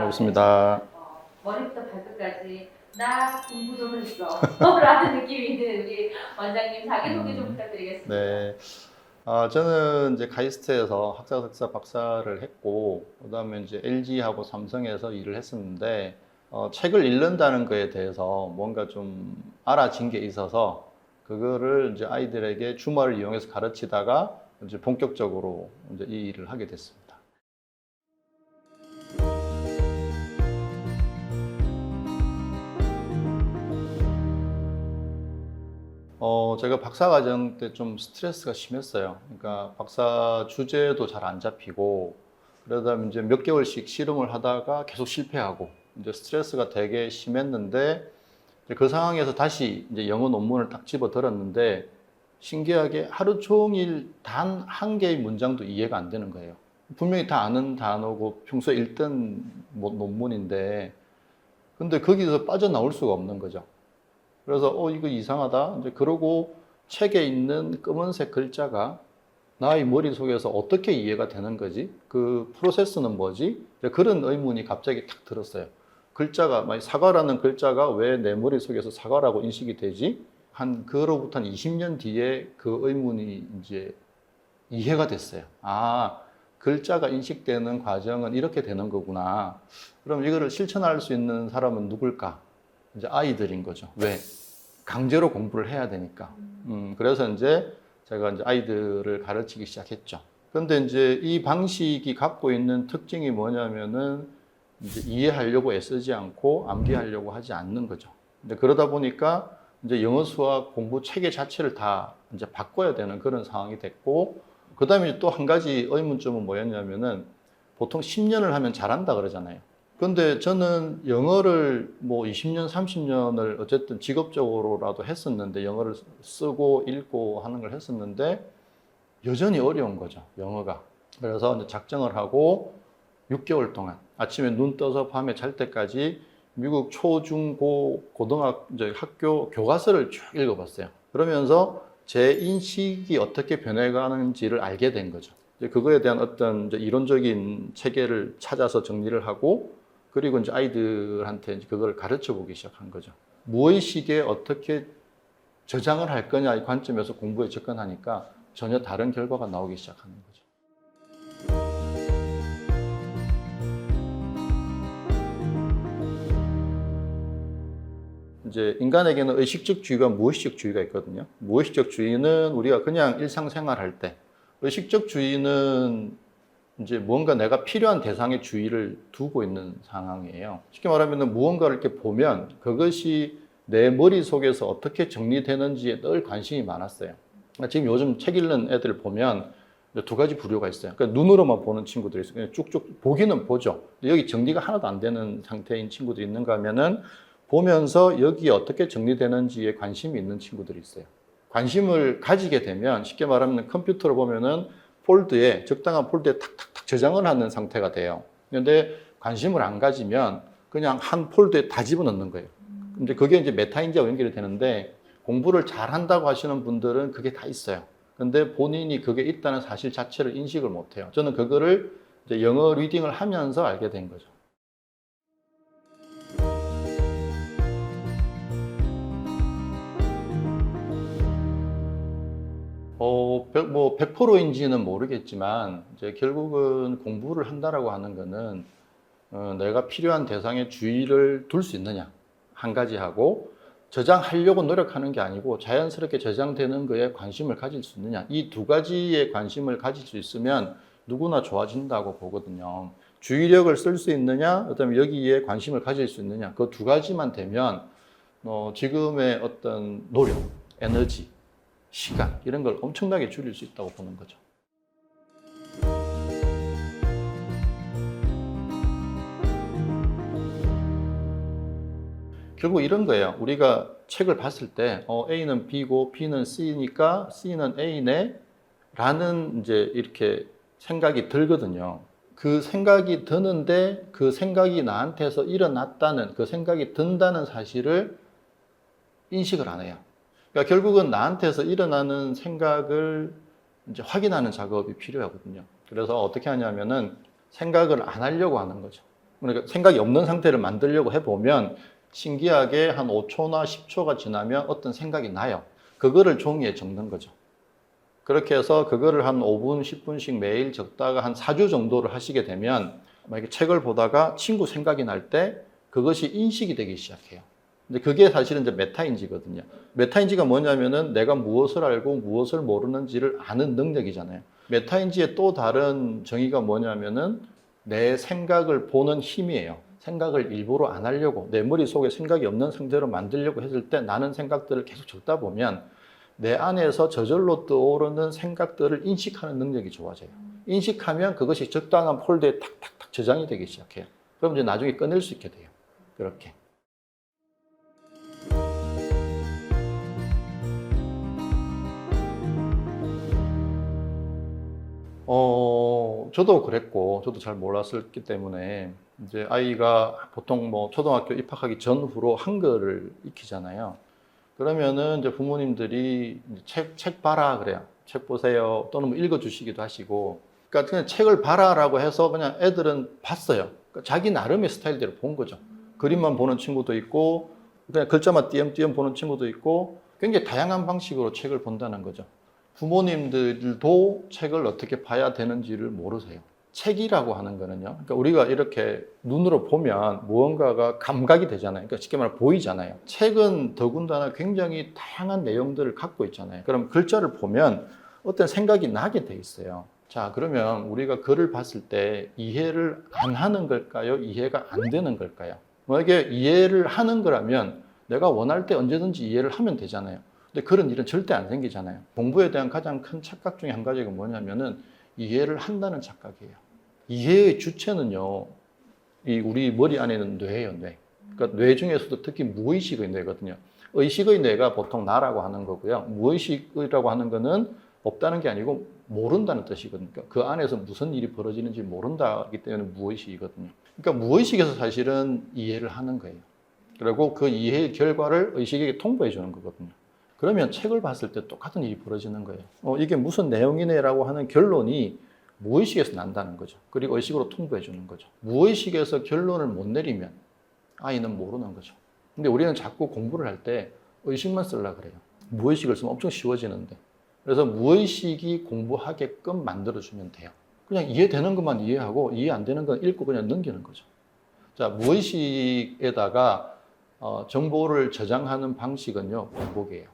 반갑습니다. 머리부터 발끝까지 나 공부 좀 했어 라는 느낌이 있는 우리 원장님 자기소개 좀 부탁드리겠습니다. 네. 저는 이제 카이스트에서 학사, 석사, 박사를 했고, 그다음에 이제 LG하고 삼성에서 일을 했었는데, 책을 읽는다는 거에 대해서 뭔가 좀 알아진 게 있어서, 그거를 이제 아이들에게 주말을 이용해서 가르치다가 이제 본격적으로 이제 이 일을 하게 됐습니다. 제가 박사과정 때 좀 스트레스가 심했어요. 그러니까 박사 주제도 잘 안 잡히고, 그러다 이제 몇 개월씩 실험을 하다가 계속 실패하고, 이제 스트레스가 되게 심했는데, 이제 그 상황에서 다시 이제 영어 논문을 딱 집어 들었는데, 신기하게 하루 종일 단 한 개의 문장도 이해가 안 되는 거예요. 분명히 다 아는 단어고 평소에 읽던 논문인데, 근데 거기서 빠져나올 수가 없는 거죠. 그래서 이거 이상하다. 이제 그러고 책에 있는 검은색 글자가 나의 머릿속에서 어떻게 이해가 되는 거지? 그 프로세스는 뭐지? 그런 의문이 갑자기 탁 들었어요. 글자가, 만약 사과라는 글자가 왜 내 머릿속에서 사과라고 인식이 되지? 그로부터 한 20년 뒤에 그 의문이 이제 이해가 됐어요. 글자가 인식되는 과정은 이렇게 되는 거구나. 그럼 이거를 실천할 수 있는 사람은 누굴까? 이제 아이들인 거죠. 왜? 강제로 공부를 해야 되니까. 그래서 이제 제가 이제 아이들을 가르치기 시작했죠. 그런데 이제 이 방식이 갖고 있는 특징이 뭐냐면은 이제 이해하려고 애쓰지 않고 암기하려고 하지 않는 거죠. 이제 그러다 보니까 이제 영어 수학 공부 체계 자체를 다 이제 바꿔야 되는 그런 상황이 됐고, 그 다음에 또 한 가지 의문점은 뭐였냐면은 보통 10년을 하면 잘한다 그러잖아요. 근데 저는 영어를 뭐 20년, 30년을 어쨌든 직업적으로라도 했었는데, 영어를 쓰고 읽고 하는 걸 했었는데, 여전히 어려운 거죠, 영어가. 그래서 이제 작정을 하고 6개월 동안 아침에 눈 떠서 밤에 잘 때까지 미국 초, 중, 고, 학교 교과서를 쭉 읽어봤어요. 그러면서 제 인식이 어떻게 변해가는지를 알게 된 거죠. 그거에 대한 어떤 이제 이론적인 체계를 찾아서 정리를 하고, 그리고 이제 아이들한테 그걸 가르쳐 보기 시작한 거죠. 무의식에 어떻게 저장을 할 거냐 이 관점에서 공부에 접근하니까 전혀 다른 결과가 나오기 시작하는 거죠. 이제 인간에게는 의식적 주의가 무의식적 주의가 있거든요. 무의식적 주의는 우리가 그냥 일상생활 할 때, 의식적 주의는 이제 뭔가 내가 필요한 대상에 주의를 두고 있는 상황이에요. 쉽게 말하면 무언가를 이렇게 보면 그것이 내 머릿속에서 어떻게 정리되는지에 늘 관심이 많았어요. 지금 요즘 책 읽는 애들 보면 두 가지 부류가 있어요. 그러니까 눈으로만 보는 친구들이 있어요. 그냥 쭉쭉 보기는 보죠. 여기 정리가 하나도 안 되는 상태인 친구들이 있는가 하면은 보면서 여기 어떻게 정리되는지에 관심이 있는 친구들이 있어요. 관심을 가지게 되면 쉽게 말하면 컴퓨터로 보면은 적당한 폴드에 탁탁탁 저장을 하는 상태가 돼요. 그런데 관심을 안 가지면 그냥 한 폴드에 다 집어넣는 거예요. 근데 그게 이제 메타인지하고 연결이 되는데, 공부를 잘 한다고 하시는 분들은 그게 다 있어요. 근데 본인이 그게 있다는 사실 자체를 인식을 못 해요. 저는 그거를 이제 영어 리딩을 하면서 알게 된 거죠. 100%인지는 모르겠지만, 이제 결국은 공부를 한다라고 하는 거는, 내가 필요한 대상에 주의를 둘 수 있느냐, 한 가지 하고, 저장하려고 노력하는 게 아니고 자연스럽게 저장되는 거에 관심을 가질 수 있느냐, 이 두 가지에 관심을 가질 수 있으면 누구나 좋아진다고 보거든요. 주의력을 쓸 수 있느냐, 그다음에 여기에 관심을 가질 수 있느냐, 그 두 가지만 되면 지금의 어떤 노력, 에너지, 시간 이런 걸 엄청나게 줄일 수 있다고 보는 거죠. 결국 이런 거예요. 우리가 책을 봤을 때 A는 B고 B는 C니까 C는 A네 라는 이제 이렇게 생각이 들거든요. 그 생각이 드는데 그 생각이 나한테서 일어났다는, 그 생각이 든다는 사실을 인식을 안 해요. 그러니까 결국은 나한테서 일어나는 생각을 이제 확인하는 작업이 필요하거든요. 그래서 어떻게 하냐면은 생각을 안 하려고 하는 거죠. 그러니까 생각이 없는 상태를 만들려고 해보면 신기하게 한 5초나 10초가 지나면 어떤 생각이 나요. 그거를 종이에 적는 거죠. 그렇게 해서 그거를 한 5분, 10분씩 매일 적다가 한 4주 정도를 하시게 되면 만약에 책을 보다가 친구 생각이 날 때 그것이 인식이 되기 시작해요. 근데 그게 사실은 이제 메타인지거든요. 메타인지가 뭐냐면은 내가 무엇을 알고 무엇을 모르는지를 아는 능력이잖아요. 메타인지의 또 다른 정의가 뭐냐면은 내 생각을 보는 힘이에요. 생각을 일부러 안 하려고 내 머릿속에 생각이 없는 상태로 만들려고 했을 때 나는 생각들을 계속 적다 보면 내 안에서 저절로 떠오르는 생각들을 인식하는 능력이 좋아져요. 인식하면 그것이 적당한 폴더에 탁탁탁 저장이 되기 시작해요. 그럼 이제 나중에 꺼낼 수 있게 돼요. 그렇게. 저도 그랬고, 저도 잘 몰랐었기 때문에, 이제 아이가 보통 뭐 초등학교 입학하기 전후로 한글을 익히잖아요. 그러면은 이제 부모님들이 책 봐라 그래요. 책 보세요. 또는 뭐 읽어주시기도 하시고. 그러니까 그냥 책을 봐라라고 해서 그냥 애들은 봤어요. 그러니까 자기 나름의 스타일대로 본 거죠. 그림만 보는 친구도 있고, 그냥 글자만 띄엄띄엄 보는 친구도 있고, 굉장히 다양한 방식으로 책을 본다는 거죠. 부모님들도 책을 어떻게 봐야 되는지를 모르세요. 책이라고 하는 거는요. 그러니까 우리가 이렇게 눈으로 보면 무언가가 감각이 되잖아요. 그러니까 쉽게 말하면 보이잖아요. 책은 더군다나 굉장히 다양한 내용들을 갖고 있잖아요. 그럼 글자를 보면 어떤 생각이 나게 돼 있어요. 자, 그러면 우리가 글을 봤을 때 이해를 안 하는 걸까요? 이해가 안 되는 걸까요? 만약에 이해를 하는 거라면 내가 원할 때 언제든지 이해를 하면 되잖아요. 근데 그런 일은 절대 안 생기잖아요. 공부에 대한 가장 큰 착각 중에 한 가지가 뭐냐면은 이해를 한다는 착각이에요. 이해의 주체는요, 이 우리 머리 안에는 뇌예요, 뇌. 그러니까 뇌 중에서도 특히 무의식의 뇌거든요. 의식의 뇌가 보통 나라고 하는 거고요. 무의식이라고 하는 거는 없다는 게 아니고 모른다는 뜻이거든요. 그러니까 그 안에서 무슨 일이 벌어지는지 모른다기 때문에 무의식이거든요. 그러니까 무의식에서 사실은 이해를 하는 거예요. 그리고 그 이해의 결과를 의식에게 통보해 주는 거거든요. 그러면 책을 봤을 때 똑같은 일이 벌어지는 거예요. 이게 무슨 내용이네라고 하는 결론이 무의식에서 난다는 거죠. 그리고 의식으로 통보해 주는 거죠. 무의식에서 결론을 못 내리면 아이는 모르는 거죠. 근데 우리는 자꾸 공부를 할 때 의식만 쓰려고 그래요. 무의식을 쓰면 엄청 쉬워지는데. 그래서 무의식이 공부하게끔 만들어주면 돼요. 그냥 이해되는 것만 이해하고 이해 안 되는 건 읽고 그냥 넘기는 거죠. 자, 무의식에다가 정보를 저장하는 방식은요, 반복이에요.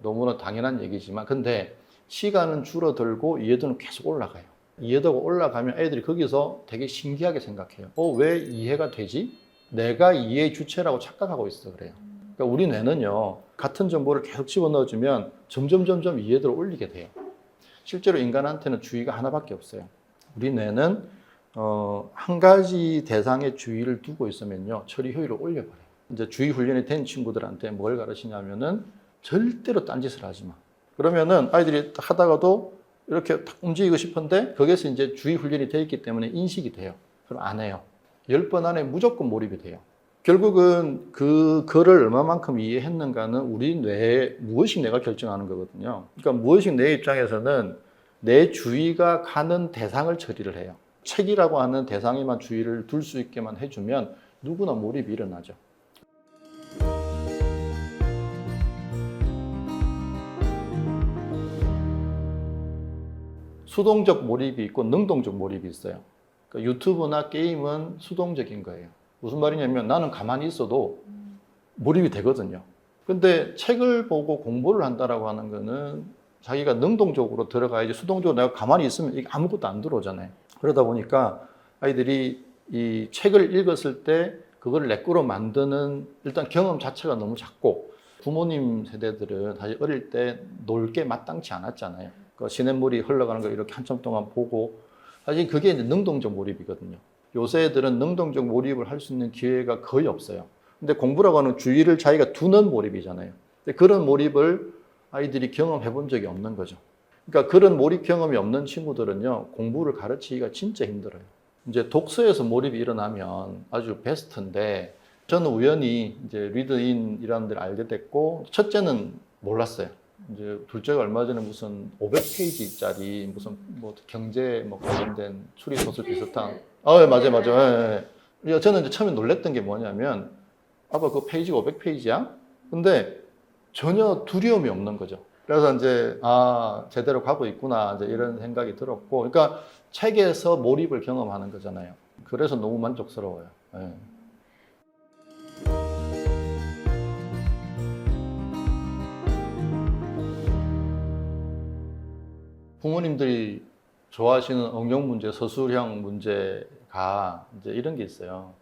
너무나 당연한 얘기지만, 근데 시간은 줄어들고 이해도는 계속 올라가요. 이해도가 올라가면 애들이 거기서 되게 신기하게 생각해요. 왜 이해가 되지? 내가 이해의 주체라고 착각하고 있어 그래요. 그러니까 우리 뇌는요, 같은 정보를 계속 집어넣어주면 점점 이해도를 올리게 돼요. 실제로 인간한테는 주의가 하나밖에 없어요. 우리 뇌는 한 가지 대상에 주의를 두고 있으면요, 처리 효율을 올려버려요. 이제 주의 훈련이 된 친구들한테 뭘 가르치냐면은 절대로 딴짓을 하지 마. 그러면은 아이들이 하다가도 이렇게 탁 움직이고 싶은데 거기에서 이제 주의 훈련이 되어 있기 때문에 인식이 돼요. 그럼 안 해요. 10번 안에 무조건 몰입이 돼요. 결국은 그 글을 얼마만큼 이해했는가는 우리 뇌의 무의식 뇌가 결정하는 거거든요. 그러니까 무의식 뇌 입장에서는 내 주의가 가는 대상을 처리를 해요. 책이라고 하는 대상에만 주의를 둘 수 있게만 해주면 누구나 몰입이 일어나죠. 수동적 몰입이 있고 능동적 몰입이 있어요. 그러니까 유튜브나 게임은 수동적인 거예요. 무슨 말이냐면 나는 가만히 있어도 몰입이 되거든요. 근데 책을 보고 공부를 한다라고 하는 거는 자기가 능동적으로 들어가야지 수동적으로 내가 가만히 있으면 이게 아무것도 안 들어오잖아요. 그러다 보니까 아이들이 이 책을 읽었을 때 그걸 내 거로 만드는 일단 경험 자체가 너무 작고 부모님 세대들은 사실 어릴 때 놀 게 마땅치 않았잖아요. 그 시냇물이 흘러가는 걸 이렇게 한참 동안 보고 사실 그게 이제 능동적 몰입이거든요. 요새 애들은 능동적 몰입을 할 수 있는 기회가 거의 없어요. 근데 공부라고 하는 주의를 자기가 두는 몰입이잖아요. 근데 그런 몰입을 아이들이 경험해 본 적이 없는 거죠. 그러니까 그런 몰입 경험이 없는 친구들은요, 공부를 가르치기가 진짜 힘들어요. 이제 독서에서 몰입이 일어나면 아주 베스트인데, 저는 우연히 이제 리드인이라는 데를 알게 됐고, 첫째는 몰랐어요. 이제 둘째가 얼마 전에 무슨 500페이지짜리 무슨 뭐 경제 뭐 관련된 추리 소설 비슷한, 네, 맞아요. 예, 예. 저는 이제 처음에 놀랬던 게 뭐냐면, 아빠 그 페이지가 500페이지야? 근데 전혀 두려움이 없는 거죠. 그래서 이제, 아, 제대로 가고 있구나, 이제 이런 생각이 들었고, 그러니까 책에서 몰입을 경험하는 거잖아요. 그래서 너무 만족스러워요. 예. 부모님들이 좋아하시는 응용 문제, 서술형 문제가 이제 이런 게 있어요.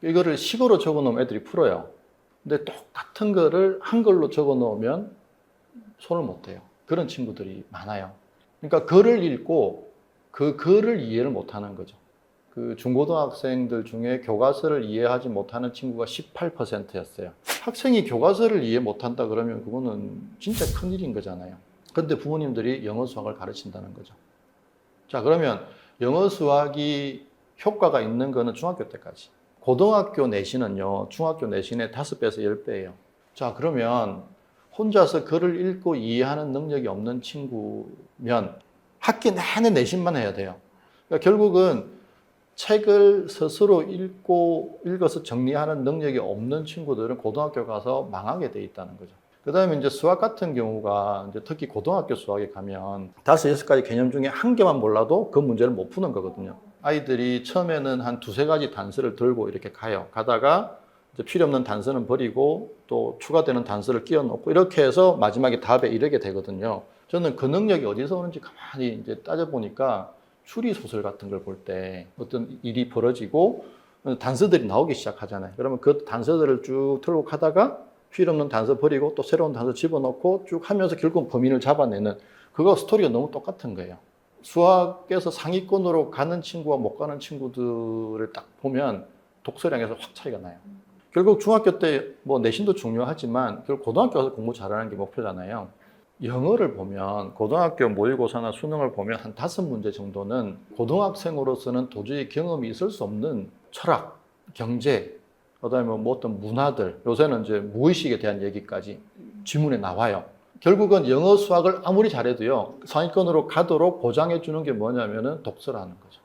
이거를 식어로 적어 놓으면 애들이 풀어요. 근데 똑같은 거를 한글로 적어 놓으면 손을 못 대요. 그런 친구들이 많아요. 그러니까 글을 읽고 그 글을 이해를 못 하는 거죠. 그 중고등학생들 중에 교과서를 이해하지 못하는 친구가 18%였어요. 학생이 교과서를 이해 못한다 그러면 그거는 진짜 큰일인 거잖아요. 근데 부모님들이 영어 수학을 가르친다는 거죠. 자, 그러면 영어 수학이 효과가 있는 거는 중학교 때까지. 고등학교 내신은요, 중학교 내신의 5배에서 10배예요. 자, 그러면 혼자서 글을 읽고 이해하는 능력이 없는 친구면 학기 내내 내신만 해야 돼요. 그러니까 결국은 책을 스스로 읽어서 정리하는 능력이 없는 친구들은 고등학교 가서 망하게 돼 있다는 거죠. 그 다음에 이제 수학 같은 경우가 이제 특히 고등학교 수학에 가면 5, 6가지 개념 중에 한 개만 몰라도 그 문제를 못 푸는 거거든요. 아이들이 처음에는 한 2, 3가지 단서를 들고 이렇게 가요. 가다가 이제 필요 없는 단서는 버리고 또 추가되는 단서를 끼워 넣고 이렇게 해서 마지막에 답에 이르게 되거든요. 저는 그 능력이 어디서 오는지 가만히 이제 따져보니까 추리소설 같은 걸 볼 때 어떤 일이 벌어지고 단서들이 나오기 시작하잖아요. 그러면 그 단서들을 쭉 틀고 가다가 필요 없는 단서 버리고 또 새로운 단서 집어넣고 쭉 하면서 결국 범인을 잡아내는 그거 스토리가 너무 똑같은 거예요. 수학에서 상위권으로 가는 친구와 못 가는 친구들을 딱 보면 독서량에서 확 차이가 나요. 결국 중학교 때 뭐 내신도 중요하지만 결국 고등학교 가서 공부 잘하는 게 목표잖아요. 영어를 보면 고등학교 모의고사나 수능을 보면 한 5문제 정도는 고등학생으로서는 도저히 경험이 있을 수 없는 철학, 경제, 그다음에 뭐 어떤 문화들, 요새는 이제 무의식에 대한 얘기까지 지문에 나와요. 결국은 영어 수학을 아무리 잘해도요, 상위권으로 가도록 보장해 주는 게 뭐냐면은 독서라는 거죠.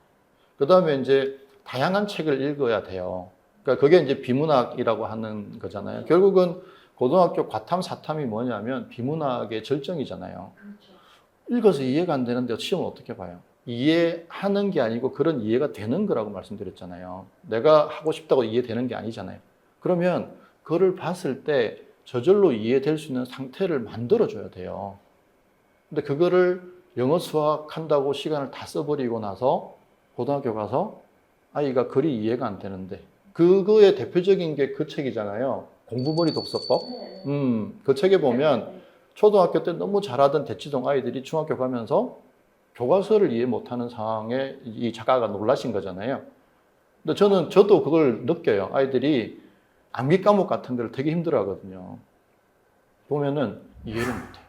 그다음에 이제 다양한 책을 읽어야 돼요. 그러니까 그게 이제 비문학이라고 하는 거잖아요. 결국은 고등학교 과탐, 사탐이 뭐냐면 비문학의 절정이잖아요. 읽어서 이해가 안 되는데 시험은 어떻게 봐요? 이해하는 게 아니고 그런 이해가 되는 거라고 말씀드렸잖아요. 내가 하고 싶다고 이해되는 게 아니잖아요. 그러면 그걸 봤을 때 저절로 이해될 수 있는 상태를 만들어줘야 돼요. 근데 그거를 영어 수학 한다고 시간을 다 써버리고 나서 고등학교 가서 아이가 글이 이해가 안 되는데 그거의 대표적인 게 그 책이잖아요. 공부머리 독서법. 그 책에 보면 초등학교 때 너무 잘하던 대치동 아이들이 중학교 가면서 교과서를 이해 못하는 상황에 이 작가가 놀라신 거잖아요. 근데 저도 그걸 느껴요. 아이들이 암기 과목 같은 걸 되게 힘들어 하거든요. 보면은 이해를 못해요.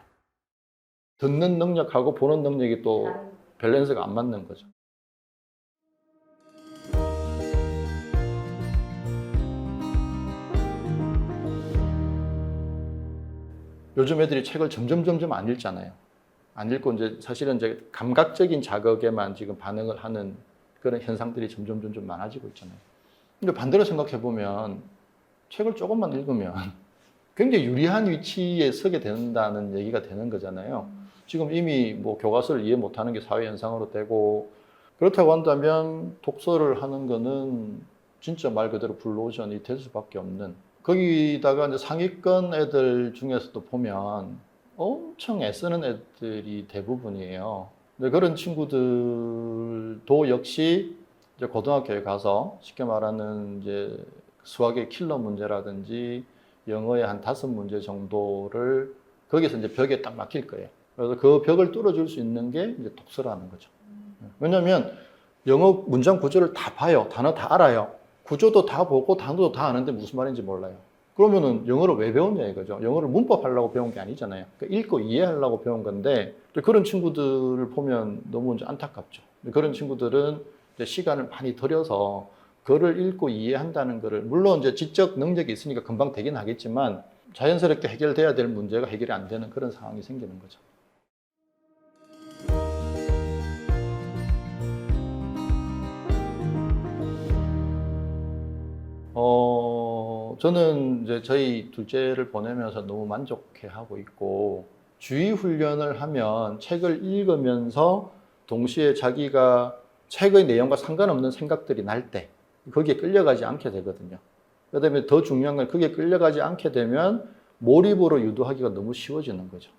듣는 능력하고 보는 능력이 또 밸런스가 안 맞는 거죠. 요즘 애들이 책을 점점 안 읽잖아요. 안 읽고 이제 사실은 이제 감각적인 자극에만 지금 반응을 하는 그런 현상들이 점점 많아지고 있잖아요. 근데 반대로 생각해 보면 책을 조금만 읽으면 굉장히 유리한 위치에 서게 된다는 얘기가 되는 거잖아요. 지금 이미 뭐 교과서를 이해 못하는 게 사회 현상으로 되고 그렇다고 한다면 독서를 하는 거는 진짜 말 그대로 블루오션이 될 수밖에 없는 거기다가 이제 상위권 애들 중에서도 보면 엄청 애쓰는 애들이 대부분이에요. 근데 그런 친구들도 역시 이제 고등학교에 가서 쉽게 말하는 이제 수학의 킬러 문제라든지 영어의 한 5문제 정도를 거기서 이제 벽에 딱 막힐 거예요. 그래서 그 벽을 뚫어줄 수 있는 게 이제 독서라는 거죠. 왜냐하면 영어 문장 구조를 다 봐요. 단어 다 알아요. 구조도 다 보고 단어도 다 아는데 무슨 말인지 몰라요. 그러면은 영어를 왜 배웠냐 이거죠. 영어를 문법 하려고 배운 게 아니잖아요. 그러니까 읽고 이해하려고 배운 건데 그런 친구들을 보면 너무 이제 안타깝죠. 그런 친구들은 이제 시간을 많이 들여서 글을 읽고 이해한다는 거를 물론 이제 지적 능력이 있으니까 금방 되긴 하겠지만 자연스럽게 해결돼야 될 문제가 해결이 안 되는 그런 상황이 생기는 거죠. 저는 이제 저희 둘째를 보내면서 너무 만족해 하고 있고, 주의 훈련을 하면 책을 읽으면서 동시에 자기가 책의 내용과 상관없는 생각들이 날 때, 거기에 끌려가지 않게 되거든요. 그다음에 더 중요한 건 그게 끌려가지 않게 되면 몰입으로 유도하기가 너무 쉬워지는 거죠.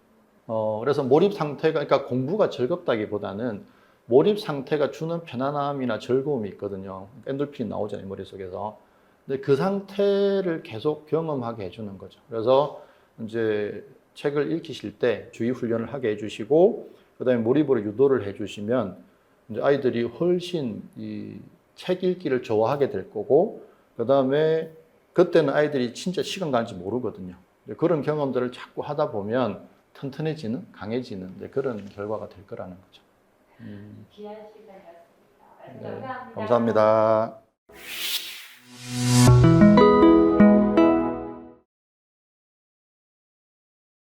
그래서 몰입 상태가, 그러니까 공부가 즐겁다기보다는 몰입 상태가 주는 편안함이나 즐거움이 있거든요. 엔돌핀이 나오잖아요, 머릿속에서. 근데 그 상태를 계속 경험하게 해주는 거죠. 그래서 이제 책을 읽히실 때 주의 훈련을 하게 해주시고, 그 다음에 몰입으로 유도를 해주시면 이제 아이들이 훨씬 이 책 읽기를 좋아하게 될 거고, 그 다음에 그때는 아이들이 진짜 시간 가는지 모르거든요. 그런 경험들을 자꾸 하다 보면 튼튼해지는, 강해지는 그런 결과가 될 거라는 거죠. 귀한 시간이었습니다. 말씀 네, 감사합니다. 감사합니다.